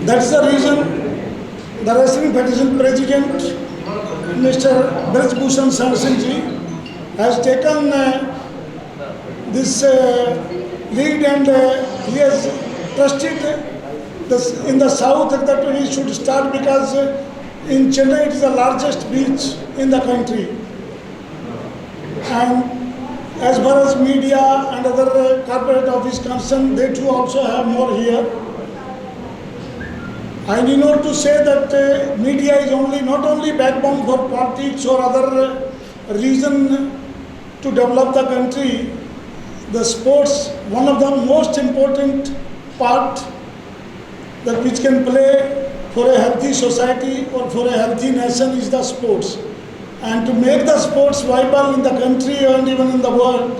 That's the reason the Wrestling Federation President, Mr. Braj Bhushan Sahni Singh ji, has taken this lead, and he has trusted this in the south that we should start, because in Chennai it is the largest beach in the country. And as far as media and other corporate office concerned, they too also have more here. I need not to say that media is not only backbone for politics or other reason to develop the country. The sports, one of the most important part that which can play for a healthy society or for a healthy nation is the sports. And to make the sports viable in the country and even in the world,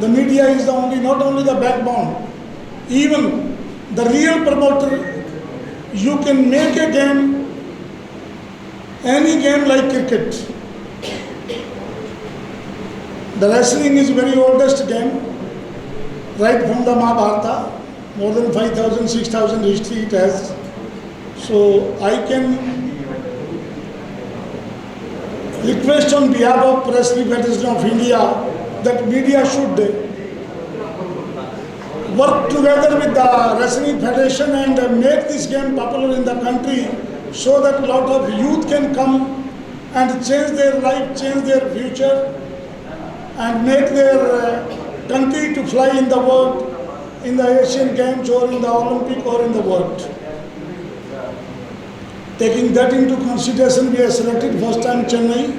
the media is not only the backbone, even the real promoter. You can make a game, any game like cricket. The wrestling is very oldest game, right from the Mahabharata. More than 5,000, 6,000 history it has. So I can request on behalf of Wrestling Federation of India that media should work together with the Wrestling Federation and make this game popular in the country, so that a lot of youth can come and change their life, change their future, and make their country to fly in the world, in the Asian Games or in the Olympic or in the world. Taking that into consideration, we have selected first time Chennai.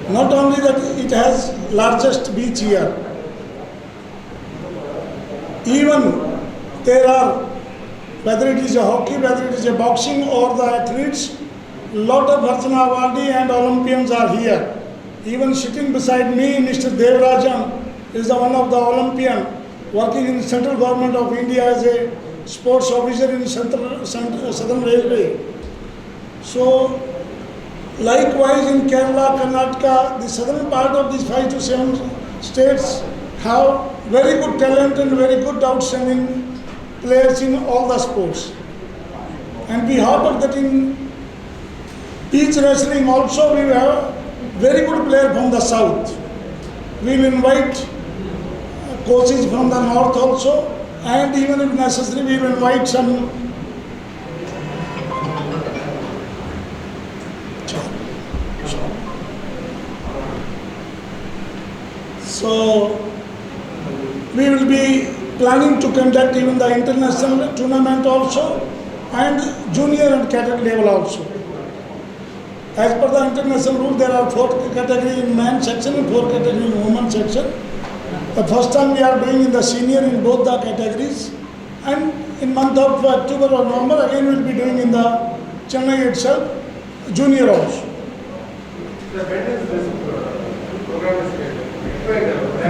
Not only that it has largest beach here, even there are, whether it is a hockey, whether it is a boxing or the athletes, lot of Arjuna Awardi and Olympians are here. Even sitting beside me, Mr. Devarajan is the one of the Olympian working in Central Government of India as a sports officer in Southern Railway. So, likewise in Kerala, Karnataka, the southern part of these 5 to 7 states have very good talent and very good outstanding players in all the sports. And we hope that in beach wrestling also we have very good player from the south. We will invite coaches from the north also, and even if necessary we will invite some So, we will be planning to conduct even the international tournament also, and junior and cadet level also. As per the international rule, there are 4 categories in men's section and 4 categories in women's section. The first time we are doing in the senior in both the categories, and in month of October or November again we will be doing in the Chennai itself, junior also.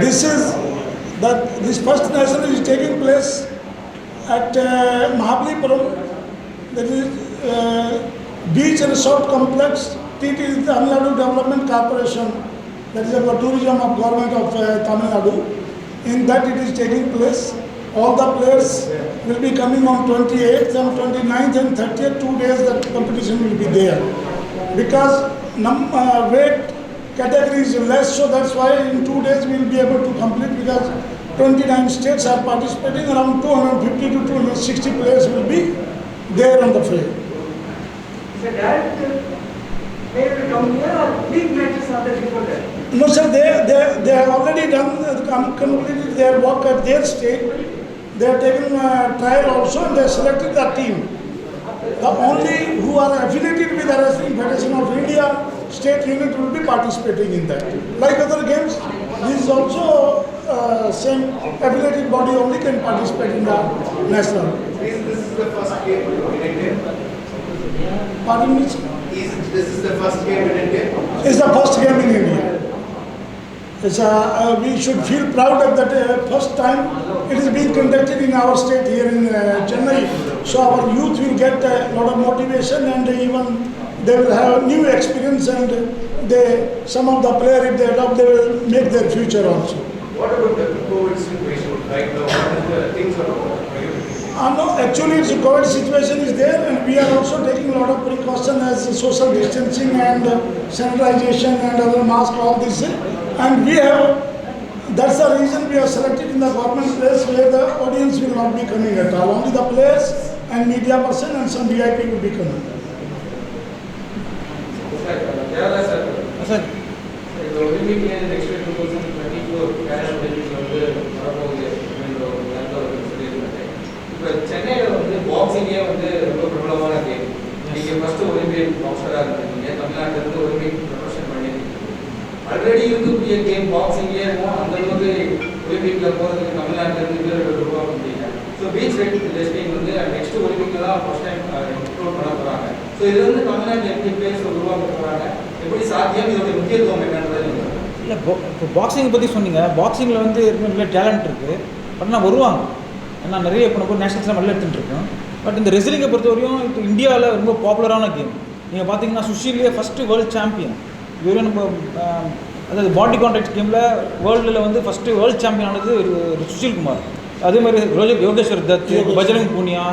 This first national is taking place at Mahabalipuram, that is Beach Resort Complex. TT is the Tamil Nadu Development Corporation, that is about tourism of government of Tamil Nadu. In that it is taking place. All the players will be coming on 28th and 29th and 30th, 2 days that competition will be there. Because weight category is less, so that's why in 2 days we will be able to complete, because 29 states are participating, around 250 to 260 players will be there on the field. So direct they will come here, or big matches are there before that? No sir, they have already done, completed their work at their state. They have taken trial also, and they have selected the team. The only who are affiliated with the Wrestling Federation of India state unit will be participating in that. Like other games, this is also same affiliated body only can participate in the national. This is the first game in India. Pardon me? This is the first game in India. It's the first game in India. We should feel proud of that first time it is being conducted in our state here in Chennai. So our youth will get a lot of motivation, and even they will have new experience, and some of the players, if they adopt, they will make their future also. What about the COVID situation right now? What is the things are No, actually, it's a COVID situation is there, and we are also taking a lot of precaution as social distancing and sanitization and other mask, all this. And we have, that's the reason we have selected in the government place where the audience will not be coming at all. Only the players and media person and some VIP will be coming. Kerala sir, sir இந்த Olympic next 2024 Kerala ஒலிம்பிக்ல வந்து வரப்போகுது அப்படின்ற ஒரு நல்ல ஒரு சொல்லியிருந்தாங்க. இப்போ சென்னையில் வந்து பாக்ஸிங்கே வந்து ரொம்ப பிரபலமான கேம். நீங்கள் ஃபஸ்ட்டு ஒலிம்பிக் பாக்ஸராக இருந்தீங்க, தமிழ்நாட்டிலிருந்து ஒலிம்பிக் ப்ரொஃபஷன் பண்ணியிருக்கீங்க. ஆல்ரெடி இருக்கக்கூடிய கேம் பாக்ஸிங்கே அந்த அளவுக்கு ஒலிம்பிக்கில் போகிறதுக்கு தமிழ்நாட்டிலேருந்து வீரர்கள் உருவாக்க முடியல. ஸோ பீச் ரெஸ்லிங் வந்து நெக்ஸ்ட் ஒலிம்பிக்கில் தான் ஃபஸ்ட் டைம் இன்க்ளூட் பண்ண போகிறாங்க. ஸோ இது வந்து தமிழ்நாட்டில் எப்படி பிளேயர்ஸ் உருவாக்க போகிறாங்க, எப்படி சாத்தியம், இதோட முக்கியத்துவம் என்னன்றது இல்லை இப்போ பாக்ஸிங் பற்றி சொன்னீங்க. பாக்ஸிங்கில் வந்து நிறைய டேலண்ட் இருக்குது, பட் நான் வருவாங்க. ஏன்னா நிறைய இப்போ நம்ம நேஷனல்ஸ்லாம் வெளில எடுத்துகிட்டு இருக்கோம். பட் இந்த ரெஸ்லிங்கை பொறுத்தவரையும் இப்போ இந்தியாவில் ரொம்ப பாப்புலரான கேம். நீங்கள் பார்த்தீங்கன்னா சுஷிலே ஃபஸ்ட்டு வேர்ல்டு சாம்பியன் இவரும் நம்ம அதாவது பாடி கான்டாக்ட் கேமில் வேர்ல்டில் வந்து ஃபஸ்ட்டு வேர்ல்டு சாம்பியன் ஆனது சுஷில் குமார். அதே மாதிரி யோகேஸ்வர் தத், பஜரங் பூனியா,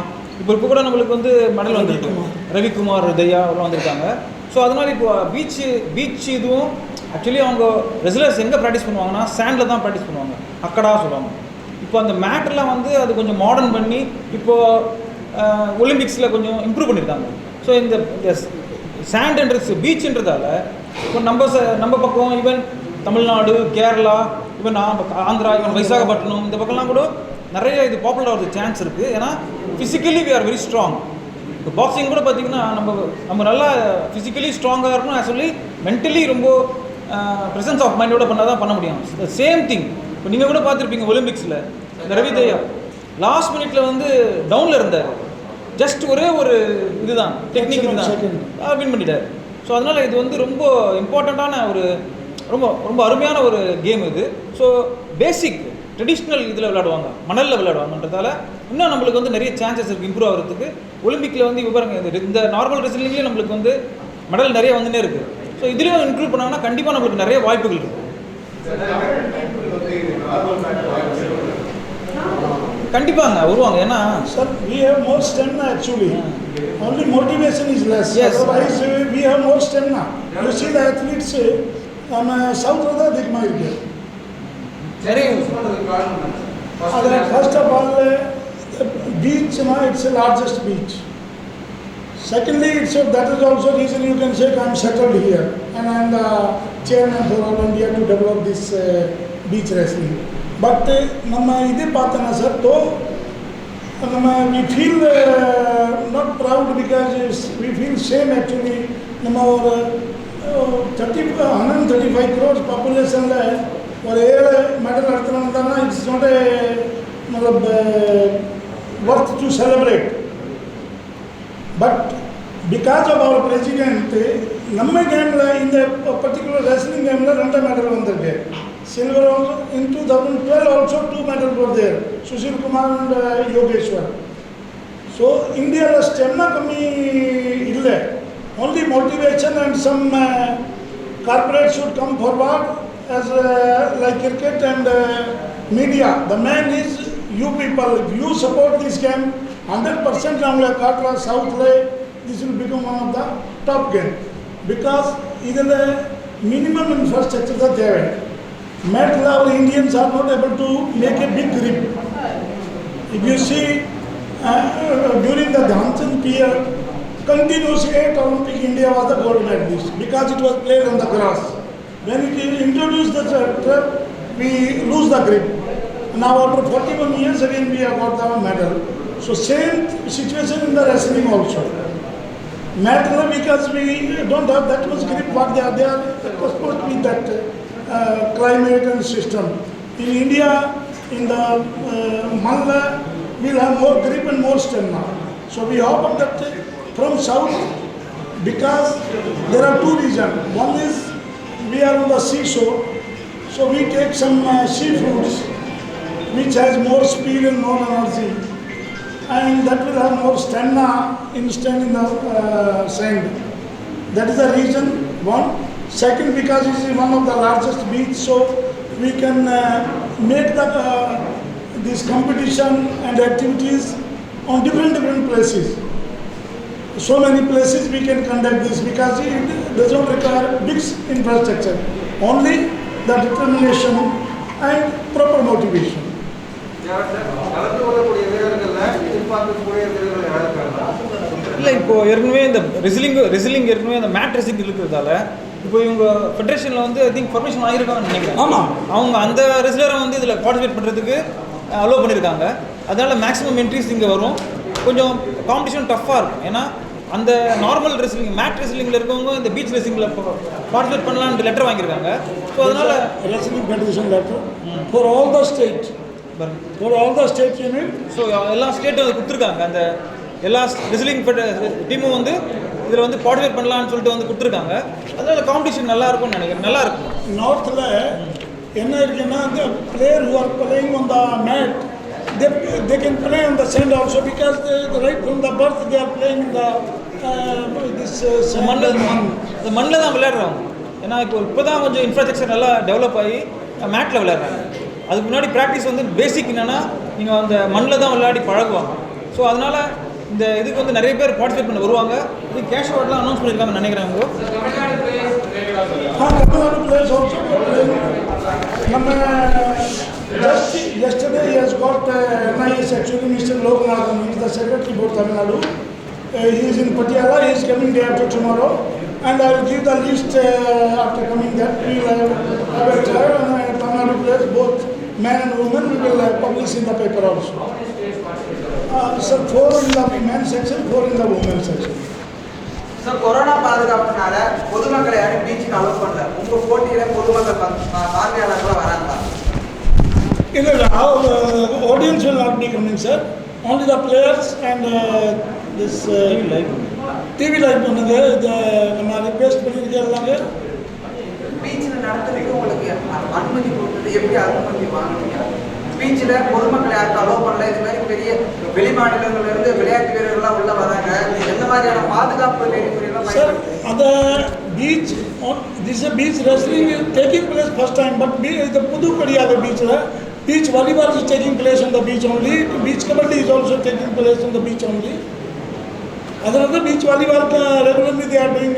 இப்போ கூட நம்மளுக்கு வந்து மெடல் வந்துருக்கு. ரவிக்குமார் தயா எல்லாம் வந்திருக்காங்க. ஸோ அதனால் இப்போ பீச் இதுவும் ஆக்சுவலி அவங்க ரெஸ்லர்ஸ் எங்கே ப்ராக்டிஸ் பண்ணுவாங்கன்னா சாண்டில் தான் ப்ராக்டிஸ் பண்ணுவாங்க, அக்கடா சொல்லுவாங்க. இப்போ அந்த மேட்டெலாம் வந்து அது கொஞ்சம் மாடர்ன் பண்ணி இப்போது ஒலிம்பிக்ஸில் கொஞ்சம் இம்ப்ரூவ் பண்ணியிருக்காங்க. ஸோ இந்த சாண்டுன்றது பீச்சுன்றதால இப்போ நம்ம பக்கம் even Tamil Nadu, Kerala, even Andhra, even Visakhapatnam இந்த பக்கம்லாம் கூட நிறைய இது பாப்புலர் ஆகிறது சான்ஸ் இருக்குது. ஏன்னா physically we are very strong. இப்போ பாக்ஸிங் கூட பார்த்தீங்கன்னா நம்ம நல்லா ஃபிசிக்கலி ஸ்ட்ராங்காக இருக்கணும், சொல்லி மென்டலி ரொம்ப ப்ரெசன்ஸ் ஆஃப் மைண்டோட பண்ணால் தான் பண்ண முடியும். சேம் திங் இப்போ நீங்கள் கூட பார்த்துருப்பீங்க ஒலிம்பிக்ஸில் இந்த ரவி தயா லாஸ்ட் மினிட்ல வந்து டவுனில் இருந்தார். ஜஸ்ட் ஒரே ஒரு இதுதான் டெக்னிக் தான் வின் பண்ணிட்டார். ஸோ அதனால் இது வந்து ரொம்ப இம்பார்ட்டண்ட்டான ஒரு ரொம்ப ரொம்ப அருமையான ஒரு கேம் இது. ஸோ பேசிக் ட்ரெடிஷ்னல் இதில் விளையாடுவாங்க, மணலில் விளையாடுவாங்கன்றதால இன்னும் நம்மளுக்கு வந்து நிறைய சான்சஸ் இருக்குது இம்ப்ரூவ் ஆகிறதுக்கு. ஒலிம்பிக்கில் வந்து இப்போ பாருங்க இந்த நார்மல் ரெஸ்லிங்லேயே நம்மளுக்கு வந்து மெடல் நிறைய வந்துன்னே இருக்குது. ஸோ இதுலேயும் இன்க்ளூட் பண்ணாங்கன்னா கண்டிப்பாக நம்மளுக்கு நிறைய வாய்ப்புகள் இருக்குது. கண்டிப்பாங்க வருவாங்க. ஏன்னா Sir, we have more stamina actually. Only motivation is less. Yes. Otherwise, we have more stamina. You see the athletes south of the அதிகமாக இருக்கு. சென்னை யூஸ் பண்ணுறதுக்கு காரணம் என்ன? First of all, beach, it's the largest beach. Secondly, that is also reason you can say I'm settled here and I'm the chairman for all India to develop this beach wrestling. But நம்ம இது பார்த்தோன்னா sir தோ நம்ம we feel not proud because we feel shame actually. நம்ம ஒரு 135 crores பாப்புலேஷனில் ஒரு 7 medal எடுத்துகிட்டு வந்தாங்கன்னா இட்ஸ் நாட் ஏ மਤਲਬ worth to celebrate. But because of our president, நம்ம கேமில் இந்த பர்டிகுலர் ரெஸ்லிங் கேமில் 2 மெடல் வந்திருக்கு. Silver also in 2012 also 2 medals were there, Sushil Kumar and Yogeshwar. So India la stamina kami ille, only motivation and some corporates should come forward as like cricket and media. The main is you people. If you support this game 100%, namle Katra South le this will become one of the top game because idile minimum infrastructure that they have. Mat level Indians are not able to make a big grip. If you see during the Dhyanchand period, continuously 8 Olympic India was the gold medalist because it was played on the grass. When it introduced the trap, we lose the grip. Now after 41 years again we have got the medal. So same situation in the wrestling also. Mat level because we don't have that much grip what they are supposed to be that climate and system. In India, in the Malla, we'll have more grip and more stamina. So we hope that from south, because there are 2 reasons. One is we are on the seashore, so we take some seafoods which has more speed and more energy, and that will have more stamina instant in the sand. That is the reason, one. Second, because it is one of the largest beach, so we can make the this competition and activities on different places. So many places we can conduct this because it does not require big infrastructure, only the determination and proper motivation. கலந்து கொள்ளக்கூடிய வீரர்கள்ல எதிர்பார்க்கக்கூடிய வீரர்கள் யாரும் இருக்காங்க? இல்லை இப்போ ஏற்கனவே இந்த ரெஸ்லிங் ஏற்கனவே இந்த மேட் ரெஸ்லிங் இருக்கிறதால இப்போ இவங்க ஃபெடரேஷனில் வந்து ஐ திங்க் பர்மிஷன் ஆகிருக்காங்கன்னு நினைக்கிறேன். ஆமாம், அவங்க அந்த ரெஸ்லரை வந்து இதில் பார்ட்டிசிபேட் பண்ணுறதுக்கு அலோவ் பண்ணியிருக்காங்க. அதனால் மேக்ஸிமம் என்ட்ரிஸ் இங்கே வரும். கொஞ்சம் காம்படிஷன் டஃப்பாக இருக்கும். ஏன்னா அந்த நார்மல் ரெஸ்லிங் மேட் ரெஸ்லிங்கில் இருக்கவங்க இந்த பீச் ரெஸ்லிங்கில் பார்ட்டிசிபேட் பண்ணலான்னு லெட்டர் வாங்கியிருக்காங்க. ஸோ அதனால் wrestling federation letter for all the state. For all the state unit. So எல்லா ஸ்டேட்டும் அது கொடுத்துருக்காங்க. அந்த எல்லா ரெஸ்லிங் டீமும் வந்து இதில் வந்து பார்ட்டிசிபேட் பண்ணலான்னு சொல்லிட்டு வந்து கொடுத்துருக்காங்க. அதனால காம்படிஷன் நல்லா இருக்கும்னு நினைக்கிறேன். நல்லா இருக்கும். நார்த்தில் என்ன இருக்குன்னா the player who are playing on the mat, they can play on the sand also because right from the birth they are playing in the இந்த மண்ணில் தான் விளையாடுறாங்க. ஏன்னா இப்போ தான் கொஞ்சம் இன்ஃப்ராஸ்ட்ரக்சர் நல்லா டெவலப் ஆகி மேட்டில் விளையாடுறாங்க. அதுக்கு முன்னாடி ப்ராக்டிஸ் வந்து பேசிக் என்னென்னா நீங்கள் அந்த மண்ணில் தான் விளையாடி பழகுவாங்க. ஸோ அதனால் இந்த இதுக்கு வந்து நிறைய பேர் பார்ட்டிசிபேட் பண்ண வருவாங்க. இது கேஷ் அவார்ட்லாம் அனௌன்ஸ் பண்ணியிருக்காங்கன்னு நினைக்கிறேன். தமிழ்நாடு பிளேயர்ஸ் ஆல்சோ நம்ம yesterday he has got NIS actually Mr. Loganathan, he is the secretary for Tamil Nadu. He is in Patiala, he is coming day after tomorrow, and I will give the list after coming that we will have a trial and Tamil Nadu players, both men and women, we will publish in the paper also. So 4 in the men's section, 4 in the women's section. Sir corona பாதுகாப்புனால பொதுமக்களை யாரும் பீச்சுக்கு allow பண்ணல. உங்க போட்டியில பொதுமக்கள் பார்வையாளர்களாக வராங்களா? In the audience will not be coming, sir. Only the players and this TV live பண்ணுங்க. நம்ம ரிக்வெஸ்ட் பண்ணிருக்காங்க. பீச்சில் நடத்துறதுக்கு உங்களுக்கு அனுமதி கொடுத்தது எப்படி அனுமதி வாங்குறீங்க? பீச்சில் பொதுமக்களை யாருக்கும் அலோவ் பண்ணல. இது மாதிரி பெரிய வெளிமாநிலங்கள்ல இருந்து விளையாட்டு வீரர்கள்லாம் உள்ள வராங்க. எந்த மாதிரியான பாதுகாப்பு நெறிமுறைகள்லாம் Sir, on the beach, this is a beach wrestling is taking place first time, but the Pudukadi other beach, beach volleyball is taking place on the beach only. Beach kabaddi is also taking place on the beach only. Other beach volleyball regularly they are doing.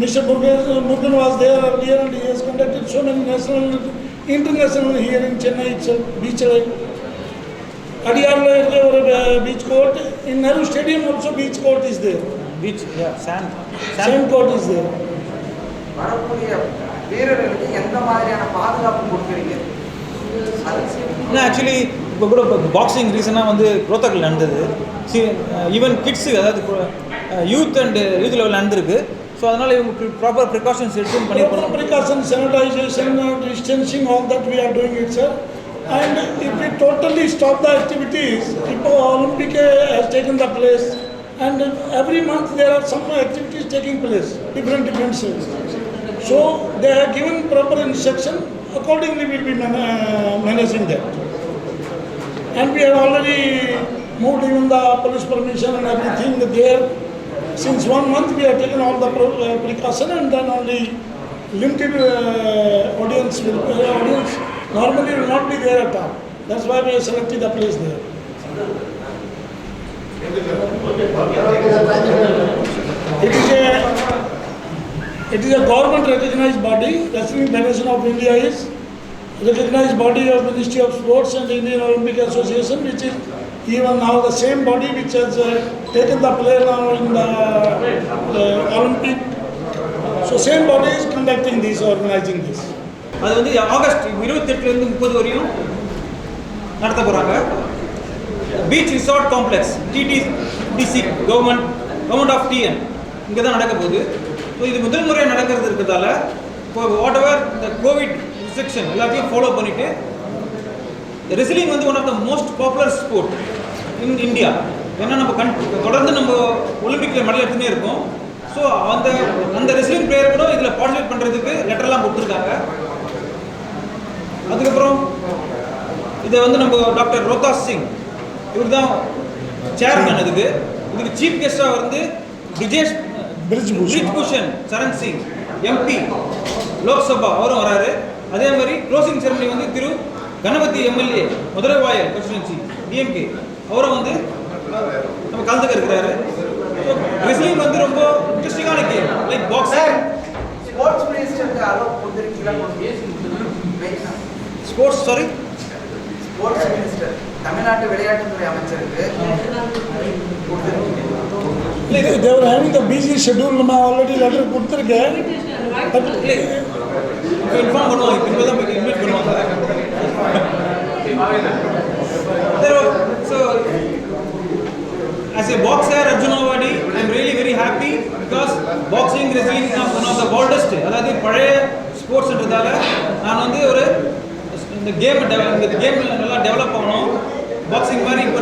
Mr. Murugan was there earlier and he has conducted so many national, international here in Chennai itself, beach. Adiyarla is there beach court. In Nehru Stadium also beach court is there. Beach Sand court is there. வரக்கூடிய வீரர்களுக்கு எந்த மாதிரியான பாதுகாப்பு கொடுக்குறீங்க? Actually இப்போ கூட boxing ரீசனாக வந்து குரோத்தாக்கில் நடந்தது. ஈவன் கிட்ஸு அதாவது யூத் அண்ட் யூத் லெவல் நடந்திருக்கு. ஸோ அதனால் இவங்க ப்ராப்பர் ப்ரிகாஷன்ஸ் எடுத்து பண்ணியிருக்கோம். Precautions, sanitization, distancing, all that we are doing it, sir. And if we totally stop the activities, if Olympic has taken the place, and every month there are some activities taking place, different things. So they have given proper instruction, accordingly we will be managing that. And we have already moved even the police permission and everything there. Since 1 month we have taken all the precaution, and then only limited audience normally will not be there at all. That's why we have selected the place there. It is a government recognized body. Wrestling Federation of India is recognized body of Ministry of Sports and Indian Olympic Association, which is even now the same body which has taken the player now in the Olympic. So same body is conducting this, organizing this. அது வந்து August 28லேருந்து 30 வரையும் நடத்த போகிறாங்க. Beach resort complex TTDC government of TN இங்கே தான் நடக்க போகுது. So இது முதல் முறையாக நடக்கிறது இருக்கிறதால இப்போ வாட் எவர் இந்த கோவிட் ரிஸ்ட்ரிக்ஷன் எல்லாத்தையும் ஃபாலோ பண்ணிவிட்டு ரெஸ்லிங் வந்து one of the most popular sport in India. ஏன்னா நம்ம தொடர்ந்து நம்ம ஒலிம்பிக்கில் மெடல் எடுத்துகிட்டே இருக்கோம். ஸோ அந்த ரெஸ்லிங் பிளேயர் கூட இதில் பார்ட்டிசிபேட் பண்ணுறதுக்கு லெட்டர்லாம் கொடுத்துருக்காங்க. அதுக்கப்புறம் இதை வந்து நம்ம டாக்டர் ரோதாஸ் சிங் இவர் தான் சேர்மன். இதுக்கு சீஃப் கெஸ்டாக வந்து பிரிஜ்பூஷன் சரண் சிங் எம்பி லோக்சபா அவரும் வராரு. அதே மாதிரி க்ளோசிங் செரமனி வந்து திரு Ganapathi MLA Madurai வாயல் constituency DMK அவரும் வந்து நம்ம கலந்துக்க இருக்கிறாரு. ரெஸ்லிங் வந்து ரொம்ப இன்ட்ரெஸ்டிங்கான game, like boxing. Sports மினிஸ்டருக்கு allow கொடுத்துருக்கீங்களா? Sports sorry sports minister தமிழ்நாட்டு விளையாட்டுத்துறை அமைச்சருக்கு கொடுத்துருக்கீங்க. They were having the busy schedule. நான் ஆல்ரெடி லெட்டர் கொடுத்துருக்கேன். இன்ஃபார்ம் பண்ணுவாங்க, இப்போ தான் போய் இன்வைட் பண்ணுவாங்க. So, as a boxer, Arjun Awadi, I am really very happy because boxing, wrestling is one of the boldest. அதாவது பழைய ஸ்போர்ட்ஸ்ன்றதால நான் வந்து ஒரு இந்த கேம் நல்லா டெவலப் பண்ணணும். பாக்ஸிங் மாதிரி இப்போ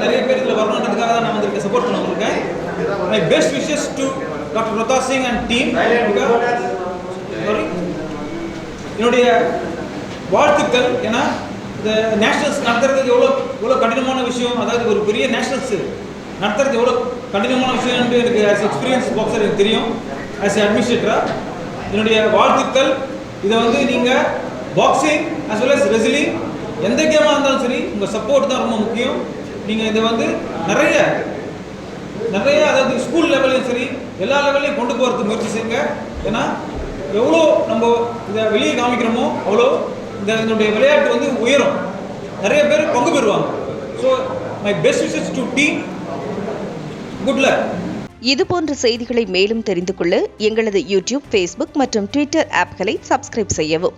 நிறைய பேர் இதில் வரணுன்றதுக்காக தான் நான் வந்து சப்போர்ட் பண்ண வந்திருக்கேன். My best wishes to doctor Pratap Singh and team. என்னுடைய வாழ்த்துக்கள். ஏன்னா இந்த நேஷனல்ஸ் நடத்துறதுக்கு எவ்வளோ கடினமான விஷயம், அதாவது ஒரு பெரிய நேஷனல்ஸ் நடத்துறது எவ்வளோ கடினமான விஷயம்னு எனக்கு ஆஸ் எக்ஸ்பீரியன்ஸ் பாக்ஸர் எனக்கு தெரியும். ஆஸ் ஏ அட்மினிஸ்ட்ரேட்டராக என்னுடைய வாழ்த்துக்கள். இதை வந்து நீங்கள் boxing as well as wrestling எந்த கேமாக இருந்தாலும் சரி உங்கள் சப்போர்ட் தான் ரொம்ப முக்கியம். நீங்கள் இதை வந்து நிறைய அதாவது ஸ்கூல் லெவல்லையும் சரி எல்லா லெவல்லையும் கொண்டு போகிறதுக்கு முயற்சி செய்யுங்க. ஏன்னா எவ்வளோ நம்ம இதை வெளியே காமிக்கிறோமோ அவ்வளோ இதனுடைய விளையாட்டு வந்து உயரும், நிறைய பேர் பங்கு பெறுவாங்க. So my best wishes to team. Good luck. இதுபோன்ற செய்திகளை மேலும் தெரிந்து கொள்ள எங்களது யூடியூப், ஃபேஸ்புக் மற்றும் ட்விட்டர் ஆப்களை சப்ஸ்கிரைப் செய்யவும்.